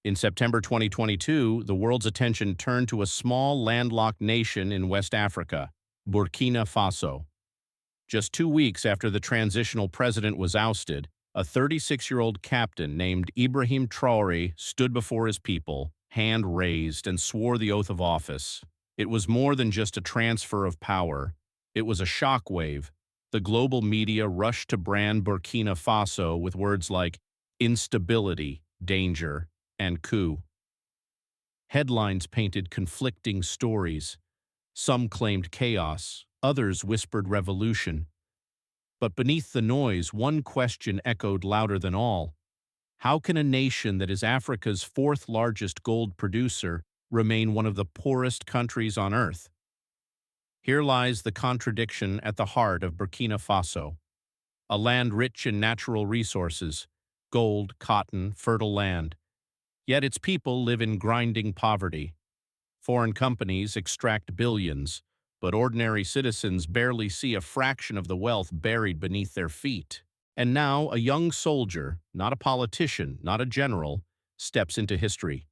In September 2022, the world's attention turned to a small landlocked nation in West Africa, Burkina Faso. Just 2 weeks after the transitional president was ousted, a 36-year-old captain named Ibrahim Traoré stood before his people, hand raised, and swore the oath of office. It was more than just a transfer of power. It was a shockwave. The global media rushed to brand Burkina Faso with words like instability, danger, and coup. Headlines painted conflicting stories. Some claimed chaos, others whispered revolution. But beneath the noise, one question echoed louder than all. How can a nation that is Africa's fourth largest gold producer remain one of the poorest countries on earth? Here lies the contradiction at the heart of Burkina Faso. A land rich in natural resources, gold, cotton, fertile land. Yet its people live in grinding poverty. Foreign companies extract billions, but ordinary citizens barely see a fraction of the wealth buried beneath their feet. And now a young soldier, not a politician, not a general, steps into history.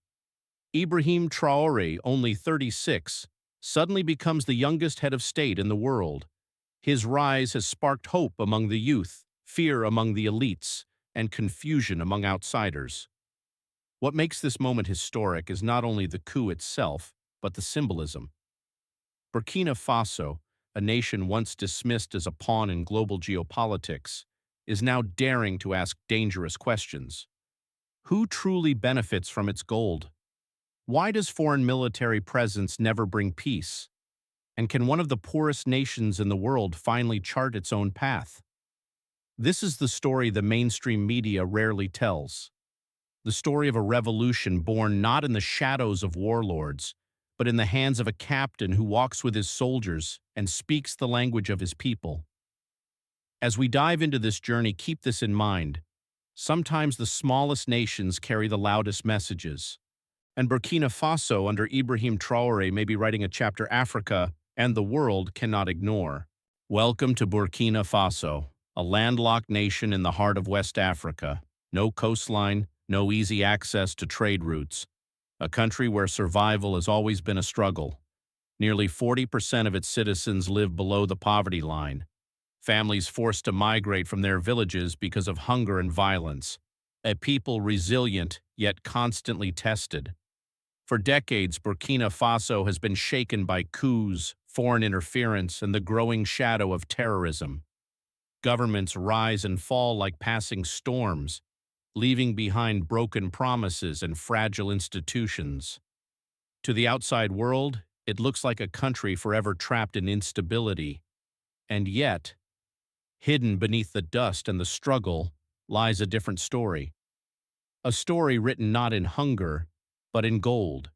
Ibrahim Traoré, only 36, suddenly becomes the youngest head of state in the world. His rise has sparked hope among the youth, fear among the elites, and confusion among outsiders. What makes this moment historic is not only the coup itself, but the symbolism. Burkina Faso, a nation once dismissed as a pawn in global geopolitics, is now daring to ask dangerous questions. Who truly benefits from its gold? Why does foreign military presence never bring peace? And can one of the poorest nations in the world finally chart its own path? This is the story the mainstream media rarely tells. The story of a revolution born not in the shadows of warlords, but in the hands of a captain who walks with his soldiers and speaks the language of his people. As we dive into this journey, keep this in mind. Sometimes the smallest nations carry the loudest messages. And Burkina Faso under Ibrahim Traoré may be writing a chapter Africa and the world cannot ignore. Welcome to Burkina Faso, a landlocked nation in the heart of West Africa. No coastline, no easy access to trade routes. A country where survival has always been a struggle. Nearly 40% of its citizens live below the poverty line. Families forced to migrate from their villages because of hunger and violence. A people resilient, yet constantly tested. For decades, Burkina Faso has been shaken by coups, foreign interference, and the growing shadow of terrorism. Governments rise and fall like passing storms, leaving behind broken promises and fragile institutions. To the outside world, it looks like a country forever trapped in instability. And yet, hidden beneath the dust and the struggle, lies a different story. A story written not in hunger, but in gold.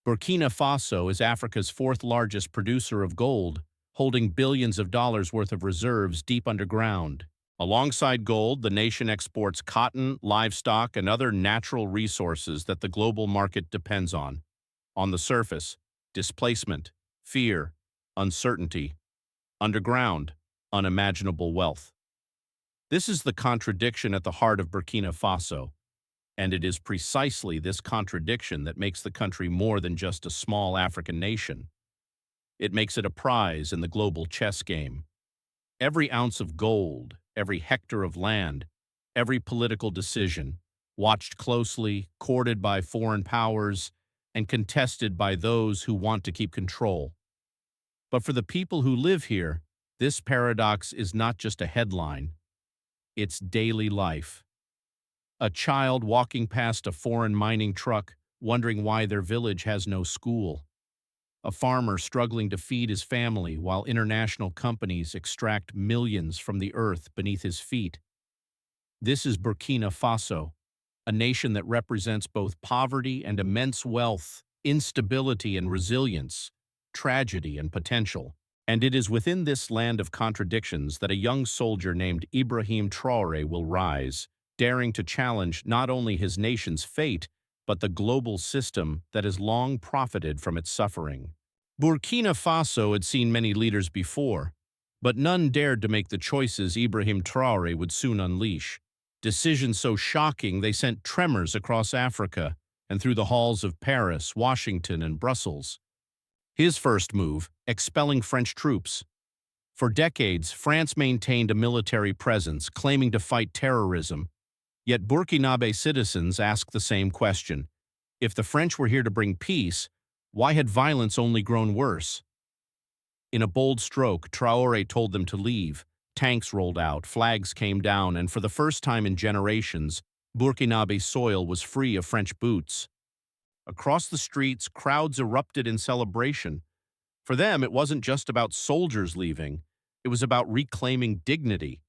Burkina Faso is Africa's fourth largest producer of gold, holding billions of dollars worth of reserves deep underground. Alongside gold, the nation exports cotton, livestock, and other natural resources that the global market depends on. On the surface, displacement, fear, uncertainty. Underground, unimaginable wealth. This is the contradiction at the heart of Burkina Faso, and it is precisely this contradiction that makes the country more than just a small African nation. It makes it a prize in the global chess game. Every ounce of gold, every hectare of land, every political decision, watched closely, courted by foreign powers, and contested by those who want to keep control. But for the people who live here, this paradox is not just a headline, it's daily life. A child walking past a foreign mining truck, wondering why their village has no school. A farmer struggling to feed his family while international companies extract millions from the earth beneath his feet. This is Burkina Faso, a nation that represents both poverty and immense wealth, instability and resilience, tragedy and potential. And it is within this land of contradictions that a young soldier named Ibrahim Traoré will rise, daring to challenge not only his nation's fate, but the global system that has long profited from its suffering. Burkina Faso had seen many leaders before, but none dared to make the choices Ibrahim Traoré would soon unleash. Decisions so shocking they sent tremors across Africa and through the halls of Paris, Washington, and Brussels. His first move, expelling French troops. For decades, France maintained a military presence, claiming to fight terrorism. Yet Burkinabe citizens ask the same question. If the French were here to bring peace, why had violence only grown worse? In a bold stroke, Traoré told them to leave. Tanks rolled out, flags came down, and for the first time in generations, Burkinabe soil was free of French boots. Across the streets, crowds erupted in celebration. For them, it wasn't just about soldiers leaving. It was about reclaiming dignity.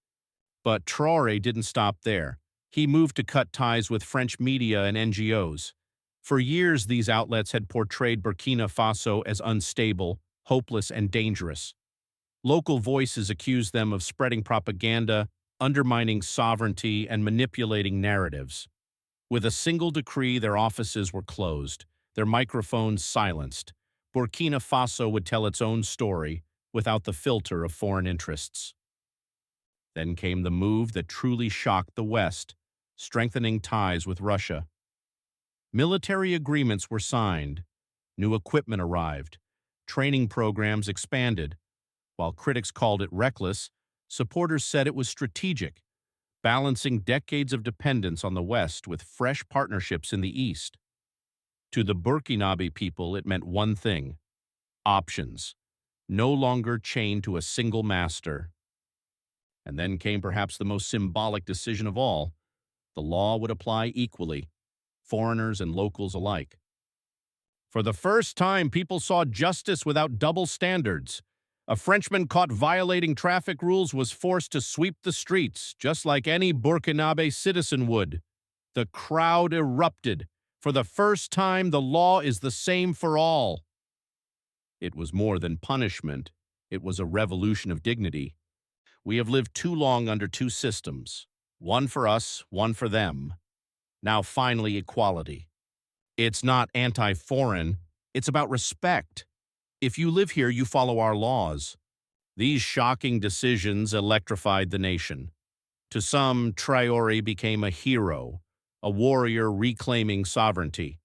But Traoré didn't stop there. He moved to cut ties with French media and NGOs. For years, these outlets had portrayed Burkina Faso as unstable, hopeless, and dangerous. Local voices accused them of spreading propaganda, undermining sovereignty, and manipulating narratives. With a single decree, their offices were closed, their microphones silenced. Burkina Faso would tell its own story without the filter of foreign interests. Then came the move that truly shocked the West, strengthening ties with Russia. Military agreements were signed, new equipment arrived, training programs expanded. While critics called it reckless, supporters said it was strategic, balancing decades of dependence on the West with fresh partnerships in the East. To the Burkinabe people, it meant one thing: options, no longer chained to a single master. And then came perhaps the most symbolic decision of all. The law would apply equally, foreigners and locals alike. For the first time, people saw justice without double standards. A Frenchman caught violating traffic rules was forced to sweep the streets, just like any Burkinabe citizen would. The crowd erupted. For the first time, the law is the same for all. It was more than punishment. It was a revolution of dignity. We have lived too long under two systems, one for us, one for them. Now finally equality. It's not anti-foreign, it's about respect. If you live here, you follow our laws. These shocking decisions electrified the nation. To some, Traoré became a hero, a warrior reclaiming sovereignty.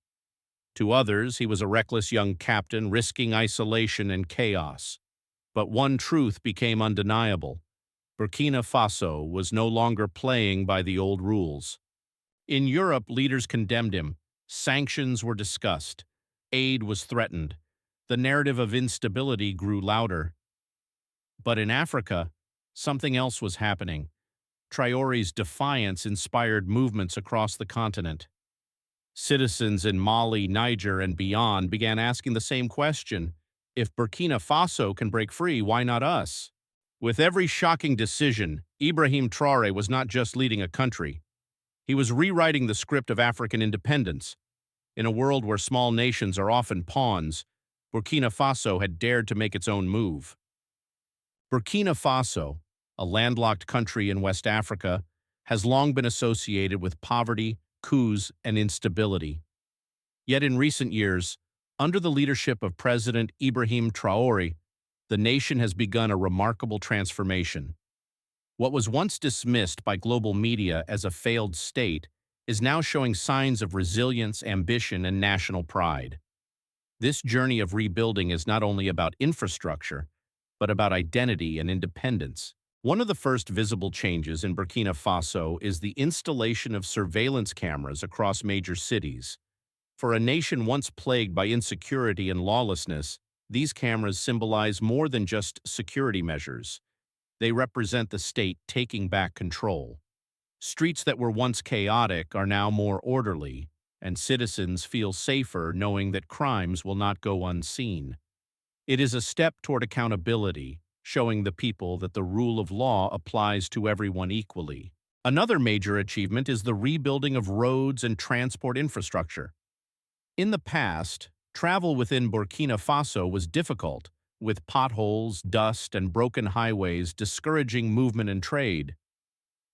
To others, he was a reckless young captain risking isolation and chaos. But one truth became undeniable. Burkina Faso was no longer playing by the old rules. In Europe, leaders condemned him. Sanctions were discussed. Aid was threatened. The narrative of instability grew louder. But in Africa, something else was happening. Traoré's defiance inspired movements across the continent. Citizens in Mali, Niger, and beyond began asking the same question: if Burkina Faso can break free, why not us? With every shocking decision, Ibrahim Traoré was not just leading a country. He was rewriting the script of African independence. In a world where small nations are often pawns, Burkina Faso had dared to make its own move. Burkina Faso, a landlocked country in West Africa, has long been associated with poverty, coups, and instability. Yet in recent years, under the leadership of President Ibrahim Traoré, the nation has begun a remarkable transformation. What was once dismissed by global media as a failed state is now showing signs of resilience, ambition, and national pride. This journey of rebuilding is not only about infrastructure, but about identity and independence. One of the first visible changes in Burkina Faso is the installation of surveillance cameras across major cities. For a nation once plagued by insecurity and lawlessness, these cameras symbolize more than just security measures. They represent the state taking back control. Streets that were once chaotic are now more orderly, and citizens feel safer knowing that crimes will not go unseen. It is a step toward accountability, showing the people that the rule of law applies to everyone equally. Another major achievement is the rebuilding of roads and transport infrastructure. In the past, travel within Burkina Faso was difficult, with potholes, dust, and broken highways discouraging movement and trade.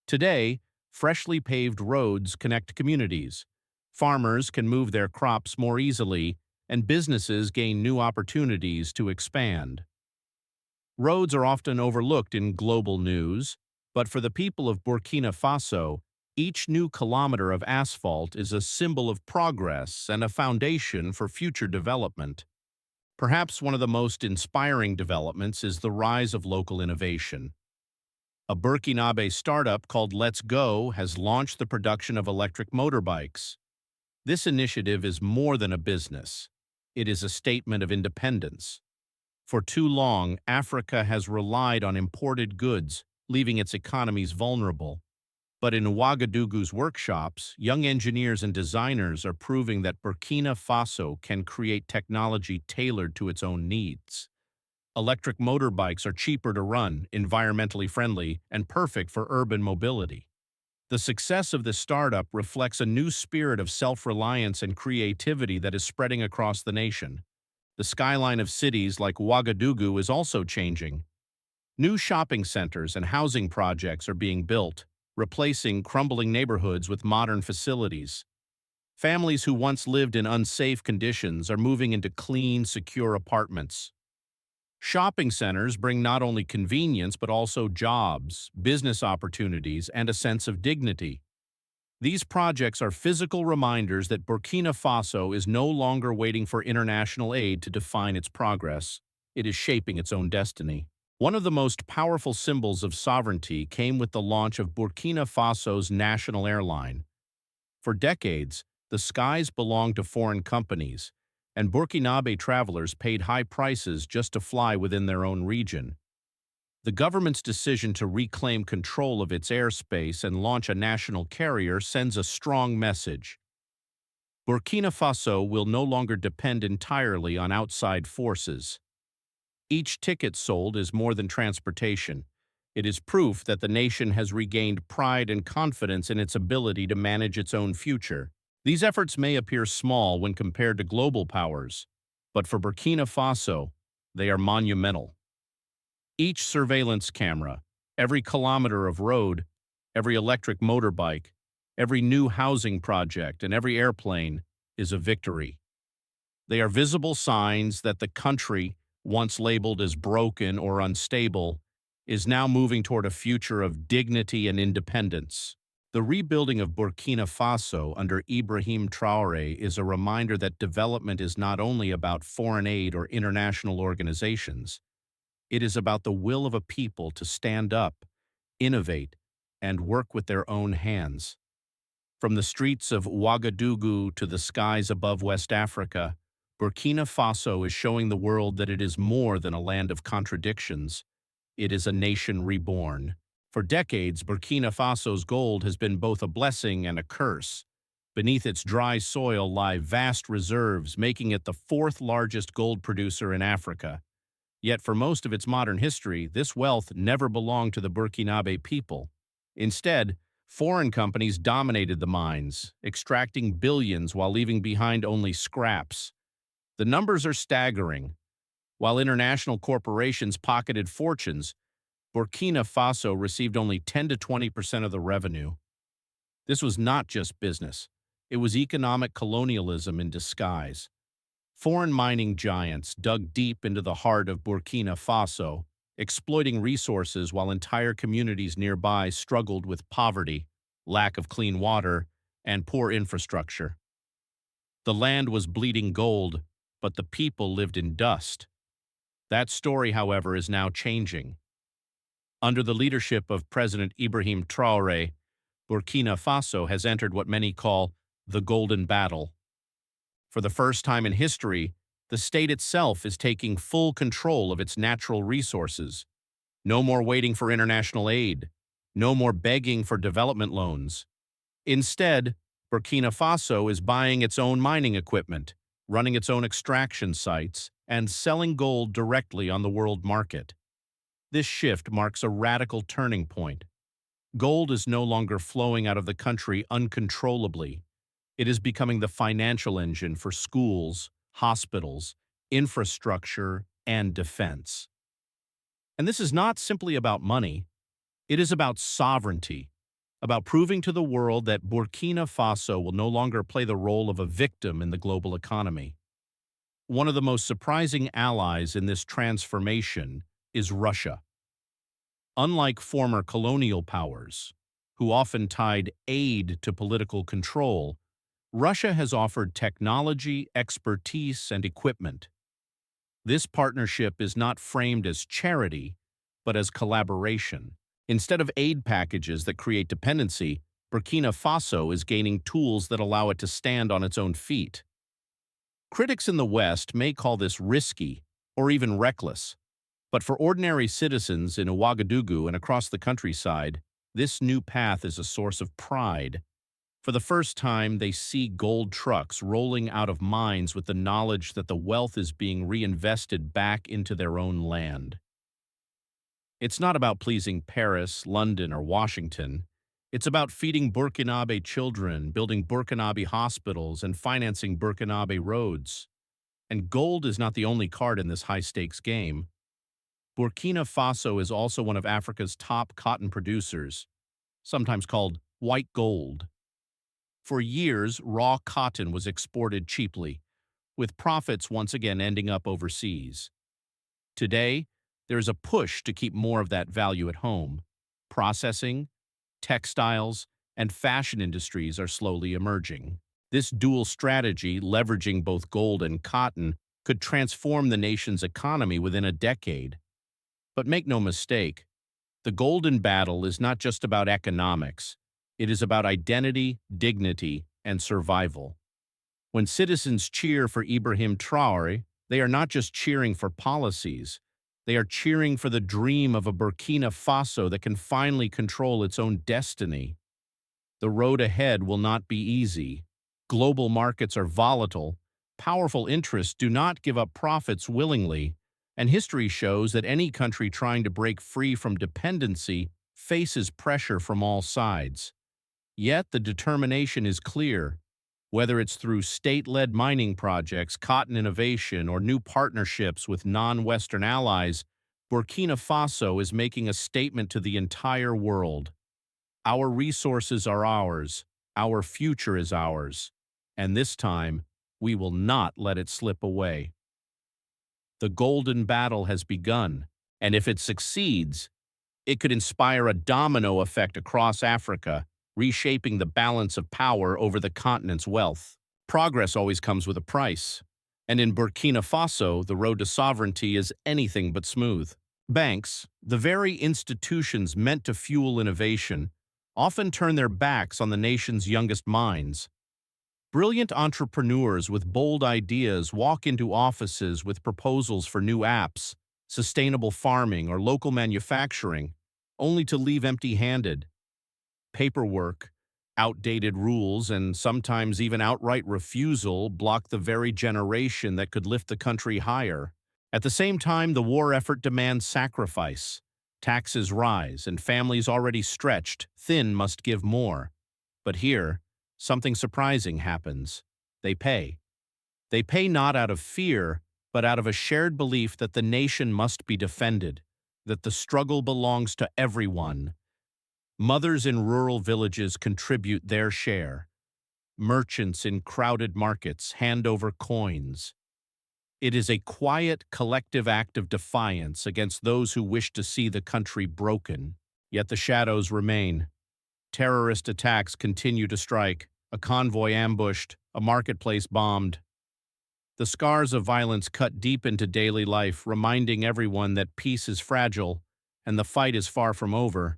Today, freshly paved roads connect communities. Farmers can move their crops more easily, and businesses gain new opportunities to expand. Roads are often overlooked in global news, but for the people of Burkina Faso, Each new kilometer of asphalt is a symbol of progress and a foundation for future development. Perhaps one of the most inspiring developments is the rise of local innovation. A Burkinabe startup called Let's Go has launched the production of electric motorbikes. This initiative is more than a business. It is a statement of independence. For too long, Africa has relied on imported goods, leaving its economies vulnerable. But in Ouagadougou's workshops, young engineers and designers are proving that Burkina Faso can create technology tailored to its own needs. Electric motorbikes are cheaper to run, environmentally friendly, and perfect for urban mobility. The success of this startup reflects a new spirit of self-reliance and creativity that is spreading across the nation. The skyline of cities like Ouagadougou is also changing. New shopping centers and housing projects are being built, replacing crumbling neighborhoods with modern facilities. Families who once lived in unsafe conditions are moving into clean, secure apartments. Shopping centers bring not only convenience but also jobs, business opportunities, and a sense of dignity. These projects are physical reminders that Burkina Faso is no longer waiting for international aid to define its progress. It is shaping its own destiny. One of the most powerful symbols of sovereignty came with the launch of Burkina Faso's national airline. For decades, the skies belonged to foreign companies, and Burkinabe travelers paid high prices just to fly within their own region. The government's decision to reclaim control of its airspace and launch a national carrier sends a strong message. Burkina Faso will no longer depend entirely on outside forces. Each ticket sold is more than transportation. It is proof that the nation has regained pride and confidence in its ability to manage its own future. These efforts may appear small when compared to global powers, but for Burkina Faso, they are monumental. Each surveillance camera, every kilometer of road, every electric motorbike, every new housing project, and every airplane is a victory. They are visible signs that the country, once labeled as broken or unstable, is now moving toward a future of dignity and independence. The rebuilding of Burkina Faso under Ibrahim Traoré is a reminder that development is not only about foreign aid or international organizations. It is about the will of a people to stand up, innovate, and work with their own hands. From the streets of Ouagadougou to the skies above West Africa, Burkina Faso is showing the world that it is more than a land of contradictions. It is a nation reborn. For decades, Burkina Faso's gold has been both a blessing and a curse. Beneath its dry soil lie vast reserves, making it the fourth largest gold producer in Africa. Yet for most of its modern history, this wealth never belonged to the Burkinabe people. Instead, foreign companies dominated the mines, extracting billions while leaving behind only scraps. The numbers are staggering. While international corporations pocketed fortunes, Burkina Faso received only 10 to 20% of the revenue. This was not just business. It was economic colonialism in disguise. Foreign mining giants dug deep into the heart of Burkina Faso, exploiting resources while entire communities nearby struggled with poverty, lack of clean water, and poor infrastructure. The land was bleeding gold, but the people lived in dust. That story, however, is now changing. Under the leadership of President Ibrahim Traoré, Burkina Faso has entered what many call the Golden Battle. For the first time in history, the state itself is taking full control of its natural resources. No more waiting for international aid. No more begging for development loans. Instead, Burkina Faso is buying its own mining equipment, running its own extraction sites, and selling gold directly on the world market. This shift marks a radical turning point. Gold is no longer flowing out of the country uncontrollably. It is becoming the financial engine for schools, hospitals, infrastructure, and defense. And this is not simply about money. It is about sovereignty, about proving to the world that Burkina Faso will no longer play the role of a victim in the global economy. One of the most surprising allies in this transformation is Russia. Unlike former colonial powers, who often tied aid to political control, Russia has offered technology, expertise, and equipment. This partnership is not framed as charity, but as collaboration. Instead of aid packages that create dependency, Burkina Faso is gaining tools that allow it to stand on its own feet. Critics in the West may call this risky or even reckless, but for ordinary citizens in Ouagadougou and across the countryside, this new path is a source of pride. For the first time, they see gold trucks rolling out of mines with the knowledge that the wealth is being reinvested back into their own land. It's not about pleasing Paris, London, or Washington. It's about feeding Burkinabe children, building Burkinabe hospitals, and financing Burkinabe roads. And gold is not the only card in this high-stakes game. Burkina Faso is also one of Africa's top cotton producers, sometimes called white gold. For years, raw cotton was exported cheaply, with profits once again ending up overseas. Today, there is a push to keep more of that value at home. Processing, textiles, and fashion industries are slowly emerging. This dual strategy, leveraging both gold and cotton, could transform the nation's economy within a decade. But make no mistake, the golden battle is not just about economics. It is about identity, dignity, and survival. When citizens cheer for Ibrahim Traoré, they are not just cheering for policies. They are cheering for the dream of a Burkina Faso that can finally control its own destiny. The road ahead will not be easy. Global markets are volatile. Powerful interests do not give up profits willingly. And history shows that any country trying to break free from dependency faces pressure from all sides. Yet the determination is clear. Whether it's through state-led mining projects, cotton innovation, or new partnerships with non-Western allies, Burkina Faso is making a statement to the entire world. Our resources are ours, our future is ours, and this time, we will not let it slip away. The golden battle has begun, and if it succeeds, it could inspire a domino effect across Africa, reshaping the balance of power over the continent's wealth. Progress always comes with a price, and in Burkina Faso, the road to sovereignty is anything but smooth. Banks, the very institutions meant to fuel innovation, often turn their backs on the nation's youngest minds. Brilliant entrepreneurs with bold ideas walk into offices with proposals for new apps, sustainable farming, or local manufacturing, only to leave empty-handed. Paperwork, outdated rules, and sometimes even outright refusal block the very generation that could lift the country higher. At the same time, the war effort demands sacrifice. Taxes rise, and families already stretched thin must give more. But here, something surprising happens. They pay. They pay not out of fear, but out of a shared belief that the nation must be defended, that the struggle belongs to everyone. Mothers in rural villages contribute their share. Merchants in crowded markets hand over coins. It is a quiet, collective act of defiance against those who wish to see the country broken. Yet the shadows remain. Terrorist attacks continue to strike, a convoy ambushed, a marketplace bombed. The scars of violence cut deep into daily life, reminding everyone that peace is fragile and the fight is far from over.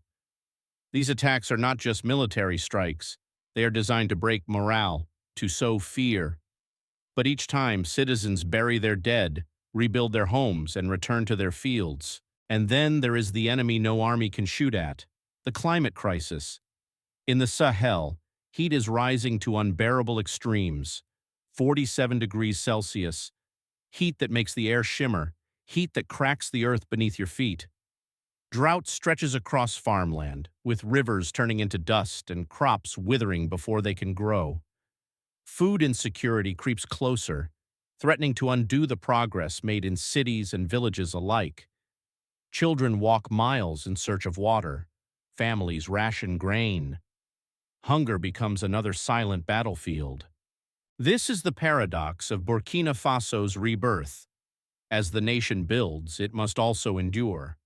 These attacks are not just military strikes. They are designed to break morale, to sow fear. But each time, citizens bury their dead, rebuild their homes, and return to their fields. And then there is the enemy no army can shoot at, the climate crisis. In the Sahel, heat is rising to unbearable extremes, 47 degrees Celsius, heat that makes the air shimmer, heat that cracks the earth beneath your feet. Drought stretches across farmland, with rivers turning into dust and crops withering before they can grow. Food insecurity creeps closer, threatening to undo the progress made in cities and villages alike. Children walk miles in search of water. Families ration grain. Hunger becomes another silent battlefield. This is the paradox of Burkina Faso's rebirth. As the nation builds, it must also endure.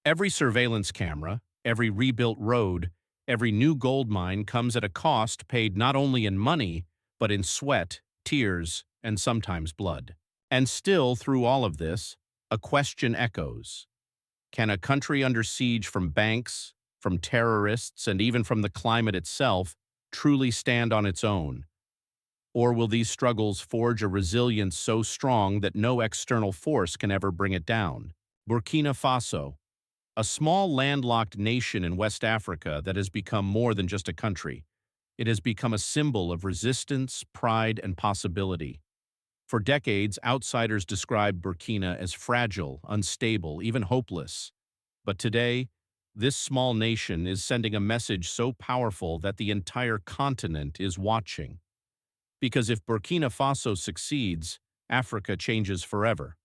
Every surveillance camera, every rebuilt road, Every new gold mine comes at a cost paid not only in money, but in sweat, tears, and sometimes blood. And still, through all of this, a question echoes. Can a country under siege from banks, from terrorists, and even from the climate itself truly stand on its own? Or will these struggles forge a resilience so strong that no external force can ever bring it down? Burkina Faso, a small landlocked nation in West Africa that has become more than just a country. It has become a symbol of resistance, pride, and possibility. For decades, outsiders described Burkina as fragile, unstable, even hopeless. But today, this small nation is sending a message so powerful that the entire continent is watching. Because if Burkina Faso succeeds, Africa changes forever.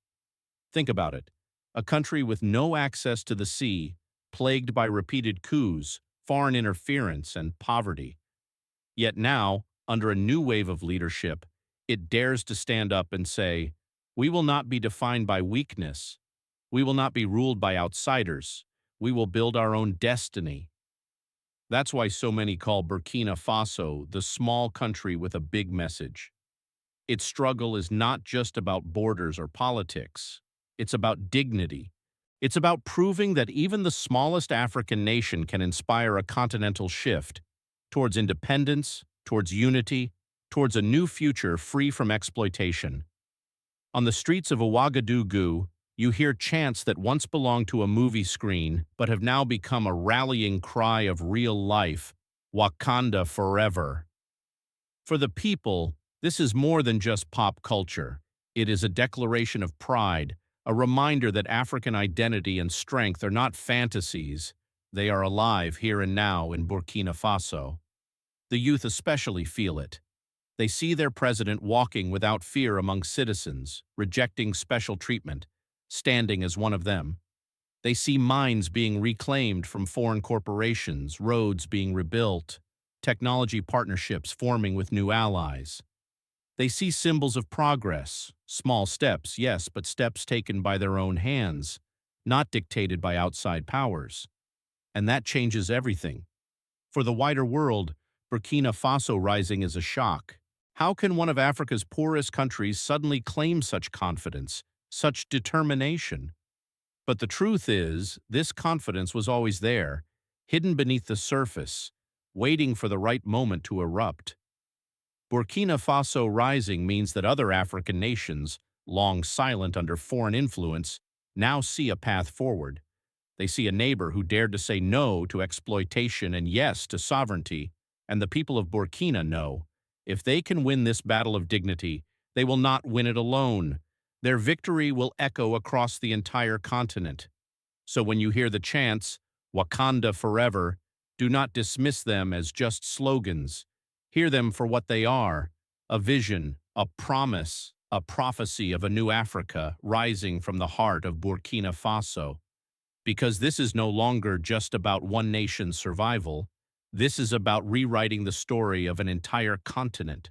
Think about it. A country with no access to the sea, plagued by repeated coups, foreign interference, and poverty. Yet now, under a new wave of leadership, it dares to stand up and say, "We will not be defined by weakness. We will not be ruled by outsiders. We will build our own destiny." That's why so many call Burkina Faso the small country with a big message. Its struggle is not just about borders or politics. It's about dignity. It's about proving that even the smallest African nation can inspire a continental shift towards independence, towards unity, towards a new future free from exploitation. On the streets of Ouagadougou, you hear chants that once belonged to a movie screen but have now become a rallying cry of real life: Wakanda forever. For the people, this is more than just pop culture. It is a declaration of pride, a reminder that African identity and strength are not fantasies. They are alive here and now in Burkina Faso. The youth especially feel it. They see their president walking without fear among citizens, rejecting special treatment, standing as one of them. They see mines being reclaimed from foreign corporations, roads being rebuilt, technology partnerships forming with new allies. They see symbols of progress, small steps, yes, but steps taken by their own hands, not dictated by outside powers. And that changes everything. For the wider world, Burkina Faso Rising is a shock. How can one of Africa's poorest countries suddenly claim such confidence, such determination? But the truth is, this confidence was always there, hidden beneath the surface, waiting for the right moment to erupt. Burkina Faso Rising means that other African nations, long silent under foreign influence, now see a path forward. They see a neighbor who dared to say no to exploitation and yes to sovereignty, and the people of Burkina know, if they can win this battle of dignity, they will not win it alone. Their victory will echo across the entire continent. So when you hear the chants, "Wakanda forever," do not dismiss them as just slogans. Hear them for what they are: a vision, a promise, a prophecy of a new Africa rising from the heart of Burkina Faso. Because this is no longer just about one nation's survival. This is about rewriting the story of an entire continent.